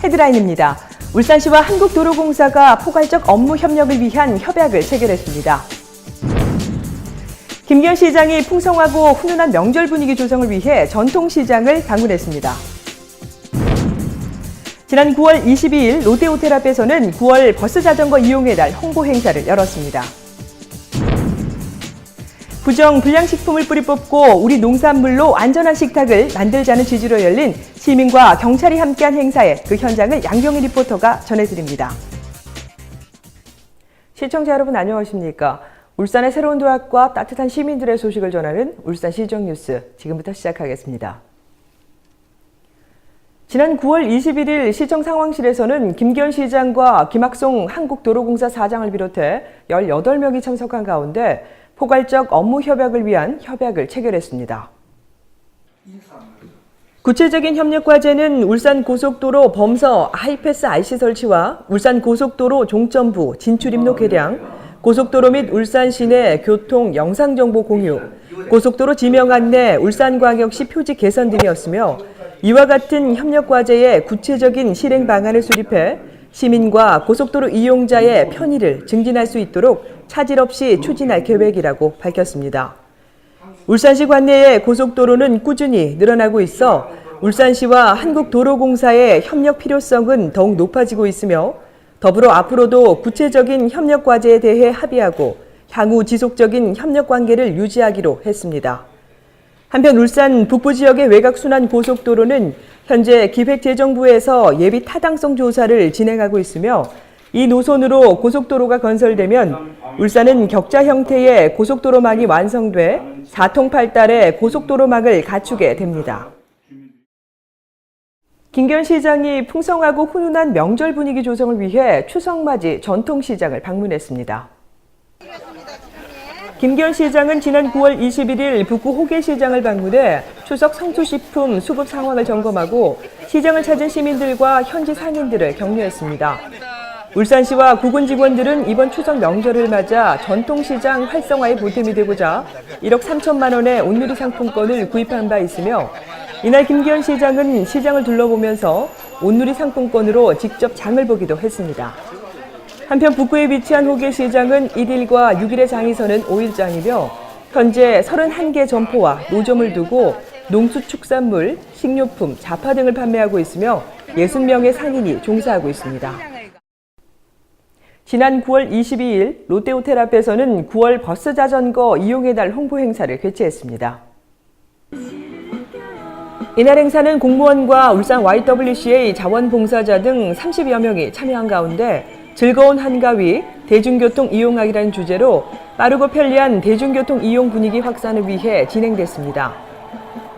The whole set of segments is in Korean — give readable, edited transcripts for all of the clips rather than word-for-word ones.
헤드라인입니다. 울산시와 한국도로공사가 포괄적 업무 협력을 위한 협약을 체결했습니다. 김기현 시장이 풍성하고 훈훈한 명절 분위기 조성을 위해 전통시장을 방문했습니다. 지난 9월 22일 롯데호텔 앞에서는 9월 버스자전거 이용의 날 홍보 행사를 열었습니다. 부정 불량식품을 뿌리 뽑고 우리 농산물로 안전한 식탁을 만들자는 취지로 열린 시민과 경찰이 함께한 행사에 그 현장을 양경희 리포터가 전해드립니다. 시청자 여러분 안녕하십니까? 울산의 새로운 도약과 따뜻한 시민들의 소식을 전하는 울산시정뉴스 지금부터 시작하겠습니다. 지난 9월 21일 시청 상황실에서는 김기현 시장과 김학송 한국도로공사 사장을 비롯해 18명이 참석한 가운데 포괄적 업무 협약을 위한 협약을 체결했습니다. 구체적인 협력 과제는 울산고속도로 범서 하이패스 IC 설치와 울산고속도로 종점부 진출입로 개량, 고속도로 및 울산 시내 교통 영상정보 공유, 고속도로 지명 안내 울산광역시 표지 개선 등이었으며 이와 같은 협력 과제의 구체적인 실행 방안을 수립해 시민과 고속도로 이용자의 편의를 증진할 수 있도록 차질 없이 추진할 계획이라고 밝혔습니다. 울산시 관내의 고속도로는 꾸준히 늘어나고 있어 울산시와 한국도로공사의 협력 필요성은 더욱 높아지고 있으며 더불어 앞으로도 구체적인 협력 과제에 대해 합의하고 향후 지속적인 협력 관계를 유지하기로 했습니다. 한편 울산 북부 지역의 외곽순환 고속도로는 현재 기획재정부에서 예비 타당성 조사를 진행하고 있으며 이 노선으로 고속도로가 건설되면 울산은 격자 형태의 고속도로망이 완성돼 4통팔달의 고속도로망을 갖추게 됩니다. 김기현 시장이 풍성하고 훈훈한 명절 분위기 조성을 위해 추석맞이 전통시장을 방문했습니다. 김기현 시장은 지난 9월 21일 북구 호계시장을 방문해 추석 성수식품 수급 상황을 점검하고 시장을 찾은 시민들과 현지 상인들을 격려했습니다. 울산시와 구군 직원들은 이번 추석 명절을 맞아 전통시장 활성화에 보탬이 되고자 1억 3천만 원의 온누리 상품권을 구입한 바 있으며 이날 김기현 시장은 시장을 둘러보면서 온누리 상품권으로 직접 장을 보기도 했습니다. 한편 북구에 위치한 호계시장은 1일과 6일의 장에서는 5일장이며 현재 31개 점포와 노점을 두고 농수축산물, 식료품, 잡화 등을 판매하고 있으며 60명의 상인이 종사하고 있습니다. 지난 9월 22일 롯데호텔 앞에서는 9월 버스자전거 이용의 날 홍보 행사를 개최했습니다. 이날 행사는 공무원과 울산 YWCA 자원봉사자 등 30여 명이 참여한 가운데 즐거운 한가위, 대중교통 이용하기라는 주제로 빠르고 편리한 대중교통 이용 분위기 확산을 위해 진행됐습니다.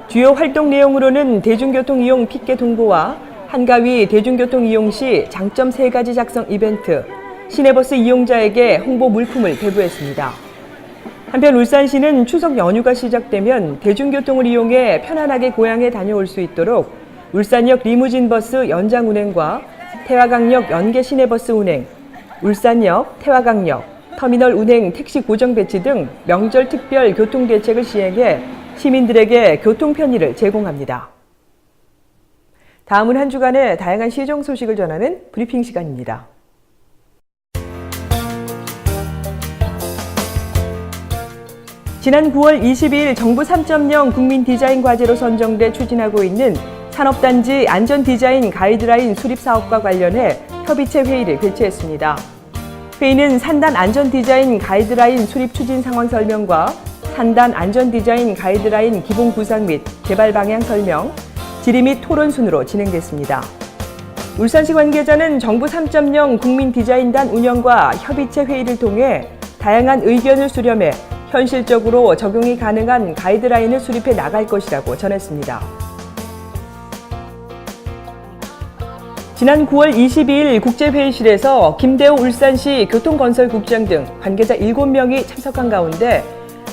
주요 활동 내용으로는 대중교통 이용 픽켓 홍보와 한가위 대중교통 이용 시 장점 3가지 작성 이벤트, 시내버스 이용자에게 홍보 물품을 배부했습니다. 한편 울산시는 추석 연휴가 시작되면 대중교통을 이용해 편안하게 고향에 다녀올 수 있도록 울산역 리무진버스 연장 운행과 태화강역 연계 시내버스 운행, 울산역, 태화강역, 터미널 운행 택시 고정 배치 등 명절 특별 교통 대책을 시행해 시민들에게 교통 편의를 제공합니다. 다음은 한 주간의 다양한 시정 소식을 전하는 브리핑 시간입니다. 지난 9월 22일 정부 3.0 국민 디자인 과제로 선정돼 추진하고 있는 산업단지 안전디자인 가이드라인 수립 사업과 관련해 협의체 회의를 개최했습니다. 회의는 산단 안전디자인 가이드라인 수립 추진 상황 설명과 산단 안전디자인 가이드라인 기본 구상 및 개발 방향 설명, 질의 및 토론 순으로 진행됐습니다. 울산시 관계자는 정부 3.0 국민 디자인단 운영과 협의체 회의를 통해 다양한 의견을 수렴해 현실적으로 적용이 가능한 가이드라인을 수립해 나갈 것이라고 전했습니다. 지난 9월 22일 국제회의실에서 김대호 울산시 교통건설국장 등 관계자 7명이 참석한 가운데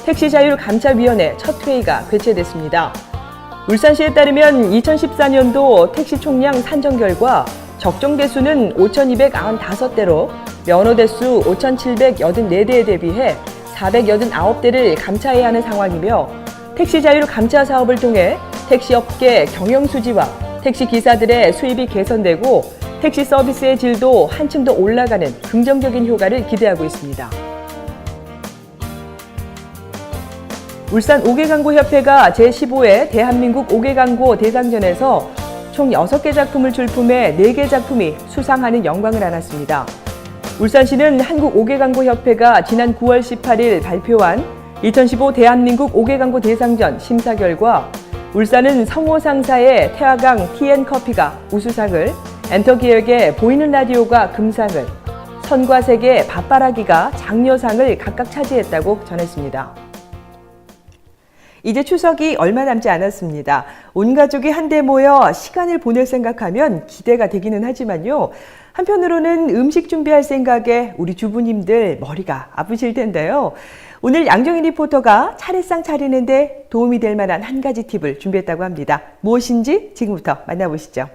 택시자율감찰위원회 첫 회의가 개최됐습니다. 울산시에 따르면 2014년도 택시 총량 산정 결과 적정 대수는 5,295대로 면허 대수 5,784대에 대비해 489대를 감차해야 하는 상황이며 택시 자율 감차 사업을 통해 택시업계 경영 수지와 택시 기사들의 수입이 개선되고 택시 서비스의 질도 한층 더 올라가는 긍정적인 효과를 기대하고 있습니다. 울산 5개광고협회가 제15회 대한민국 5개광고 대상전에서 총 6개 작품을 출품해 4개 작품이 수상하는 영광을 안았습니다. 울산시는 한국 5개광고협회가 지난 9월 18일 발표한 2015 대한민국 5개광고 대상전 심사 결과 울산은 성호 상사의 태화강 TN커피가 우수상을, 엔터기획의 보이는 라디오가 금상을, 선과 색의 밥바라기가 장려상을 각각 차지했다고 전했습니다. 이제 추석이 얼마 남지 않았습니다. 온 가족이 한데 모여 시간을 보낼 생각하면 기대가 되기는 하지만요. 한편으로는 음식 준비할 생각에 우리 주부님들 머리가 아프실 텐데요. 오늘 양정인 리포터가 차례상 차리는데 도움이 될 만한 한 가지 팁을 준비했다고 합니다. 무엇인지 지금부터 만나보시죠.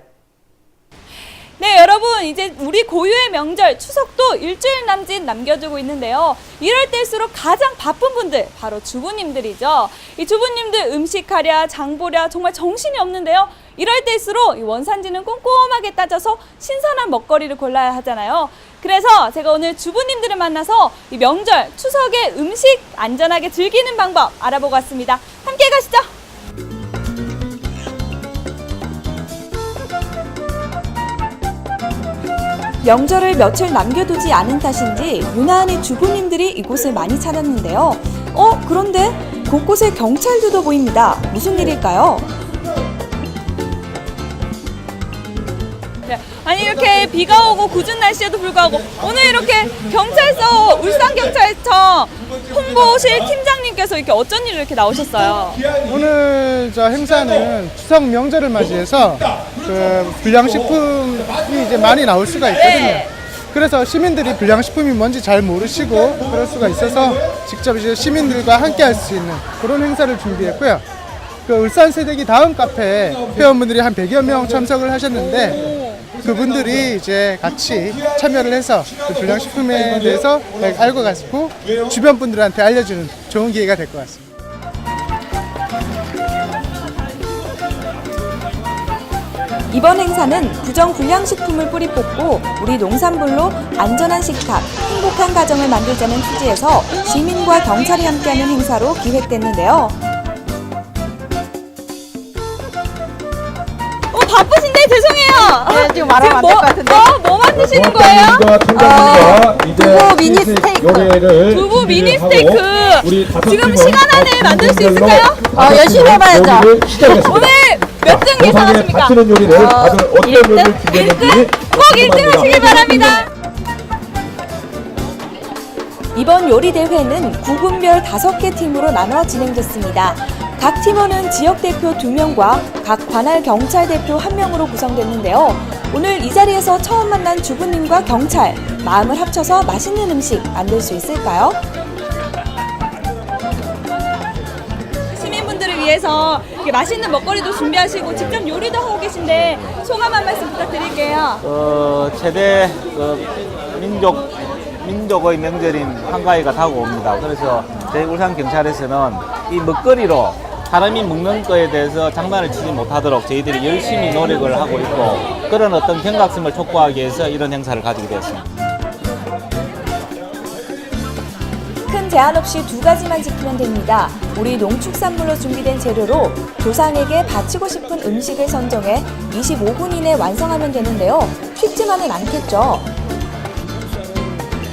네, 여러분, 이제 우리 고유의 명절 추석도 일주일 남짓 남겨두고 있는데요. 이럴 때일수록 가장 바쁜 분들 바로 주부님들이죠. 이 주부님들 음식하랴 장보랴 정말 정신이 없는데요. 이럴 때일수록 이 원산지는 꼼꼼하게 따져서 신선한 먹거리를 골라야 하잖아요. 그래서 제가 오늘 주부님들을 만나서 이 명절 추석에 음식 안전하게 즐기는 방법 알아보고 왔습니다. 함께 가시죠. 명절을 며칠 남겨두지 않은 탓인지 유난히 주부님들이 이곳을 많이 찾았는데요. 그런데 곳곳에 경찰들도 보입니다. 무슨 일일까요? 아니 이렇게 비가 오고 궂은 날씨에도 불구하고 오늘 이렇게 경찰서 울산경찰청 홍보실 팀장님께서 이렇게 어쩐 일로 이렇게 나오셨어요? 오늘 저 행사는 추석 명절을 맞이해서 그 불량식품이 이제 많이 나올 수가 있거든요. 네. 그래서 시민들이 불량식품이 뭔지 잘 모르시고 그럴 수가 있어서 직접 이제 시민들과 함께 할 수 있는 그런 행사를 준비했고요. 그 울산 세대기 다음 카페 회원분들이 한 100여 명 참석을 하셨는데 그분들이 이제 같이 참여를 해서 그 불량식품에 대해서 알고 가시고 주변 분들한테 알려주는 좋은 기회가 될 것 같습니다. 이번 행사는 부정 불량식품을 뿌리 뽑고 우리 농산물로 안전한 식탁, 행복한 가정을 만들자는 취지에서 시민과 경찰이 함께하는 행사로 기획됐는데요. 바쁘신데 죄송해요. 네, 지금 말하면 안 될 것 같은데. 뭐 만드시는 거예요? 두부 미니 스테이크. 두부 미니 스테이크. 지금 시간 안에 만들 수 있을까요? 열심히 해봐야죠. 오늘 몇 등 예상하십니까? 1등? 1등? 꼭 1등 하시길 바랍니다. 이번 요리 대회는 구분별 5개 팀으로 나눠 진행됐습니다. 각 팀원은 지역대표 2명과 각 관할 경찰 대표 1명으로 구성됐는데요. 오늘 이 자리에서 처음 만난 주부님과 경찰, 마음을 합쳐서 맛있는 음식 만들 수 있을까요? 시민분들을 위해서 이렇게 맛있는 먹거리도 준비하시고 직접 요리도 하고 계신데 소감 한 말씀 부탁드릴게요. 최대 민족의 명절인 한가위가 다가옵니다. 그래서 저희 울산경찰에서는 이 먹거리로 사람이 먹는 거에 대해서 장난을 치지 못하도록 저희들이 열심히 노력을 하고 있고 그런 어떤 경각심을 촉구하기 위해서 이런 행사를 가지게 되었습니다. 큰 제한 없이 2가지만 지키면 됩니다. 우리 농축산물로 준비된 재료로 조상에게 바치고 싶은 음식을 선정해 25분 이내 완성하면 되는데요. 쉽지만은 않겠죠.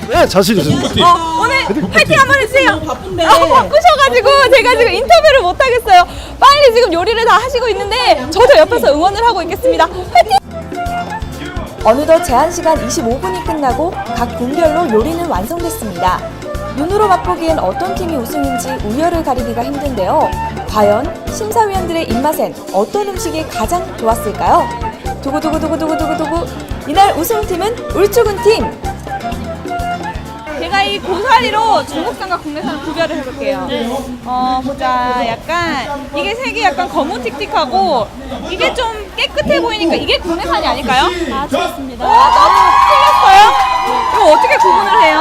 네, 자신 있습니다. 오늘 파이팅 한번 해주세요. 바쁜데. 바쁘셔가지고 제가 지금 인터뷰를 못 하겠어요. 빨리 지금 요리를 다 하시고 있는데 저도 옆에서 응원을 하고 있겠습니다. 파이팅! 어느덧 제한 시간 25분이 끝나고 각 군별로 요리는 완성됐습니다. 눈으로 맛보기엔 어떤 팀이 우승인지 우열을 가리기가 힘든데요. 과연 심사위원들의 입맛엔 어떤 음식이 가장 좋았을까요? 두구두구두구두구두구두구. 이날 우승팀은 울주군 팀. 제가 이 고사리로 중국산과 국내산을 구별을 해볼게요. 보자. 약간 이게 색이 약간 거무틱틱하고 이게 좀 깨끗해 보이니까 이게 국내산이 아닐까요? 아, 틀렸습니다. 틀렸어요? 이거 어떻게 구분을 해요?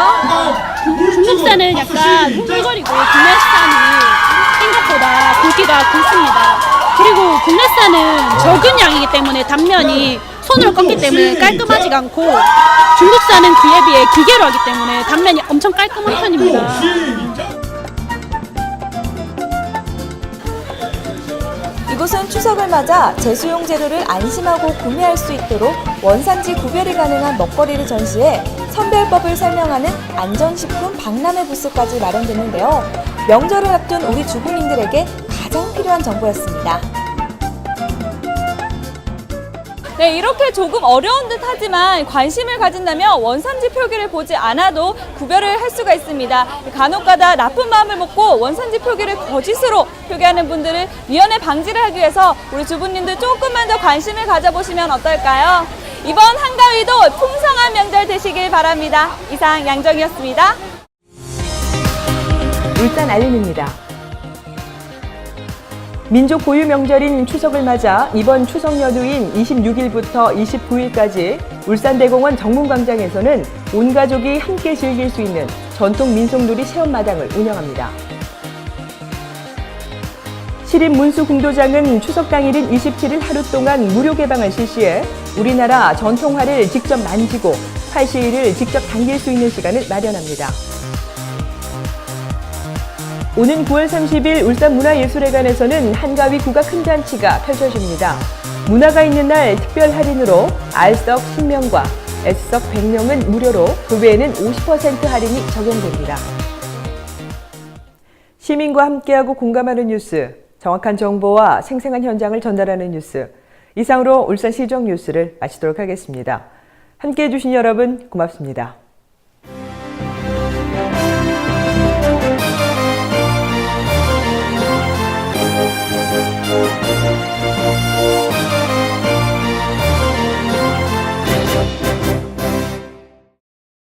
중국산은 약간 흐물거리고 국내산이 생각보다 굵기가 굵습니다. 그리고 국내산은 적은 양이기 때문에 단면이 손으로 꺾기 때문에 깔끔하지가 않고 중국산은 그에 비해 기계로 하기 때문에 단면이 엄청 깔끔한 편입니다. 이곳은 추석을 맞아 제수용 재료를 안심하고 구매할 수 있도록 원산지 구별이 가능한 먹거리를 전시해 선별법을 설명하는 안전식품 박람회 부스까지 마련됐는데요. 명절을 앞둔 우리 주부님들에게 가장 필요한 정보였습니다. 네, 이렇게 조금 어려운 듯 하지만 관심을 가진다면 원산지 표기를 보지 않아도 구별을 할 수가 있습니다. 간혹가다 나쁜 마음을 먹고 원산지 표기를 거짓으로 표기하는 분들을 미연에 방지를 하기 위해서 우리 주부님들 조금만 더 관심을 가져보시면 어떨까요? 이번 한가위도 풍성한 명절 되시길 바랍니다. 이상 양정이었습니다. 울산 알림입니다. 민족 고유 명절인 추석을 맞아 이번 추석 연휴인 26일부터 29일까지 울산대공원 정문광장에서는 온 가족이 함께 즐길 수 있는 전통 민속놀이 체험마당을 운영합니다. 시립 문수궁도장은 추석 당일인 27일 하루 동안 무료 개방을 실시해 우리나라 전통화를 직접 만지고 활시위를 직접 당길 수 있는 시간을 마련합니다. 오는 9월 30일 울산문화예술회관에서는 한가위 국악 큰잔치가 펼쳐집니다. 문화가 있는 날 특별 할인으로 R석 10명과 S석 100명은 무료로 그 외에는 50% 할인이 적용됩니다. 시민과 함께하고 공감하는 뉴스, 정확한 정보와 생생한 현장을 전달하는 뉴스. 이상으로 울산시정 뉴스를 마치도록 하겠습니다. 함께해 주신 여러분 고맙습니다.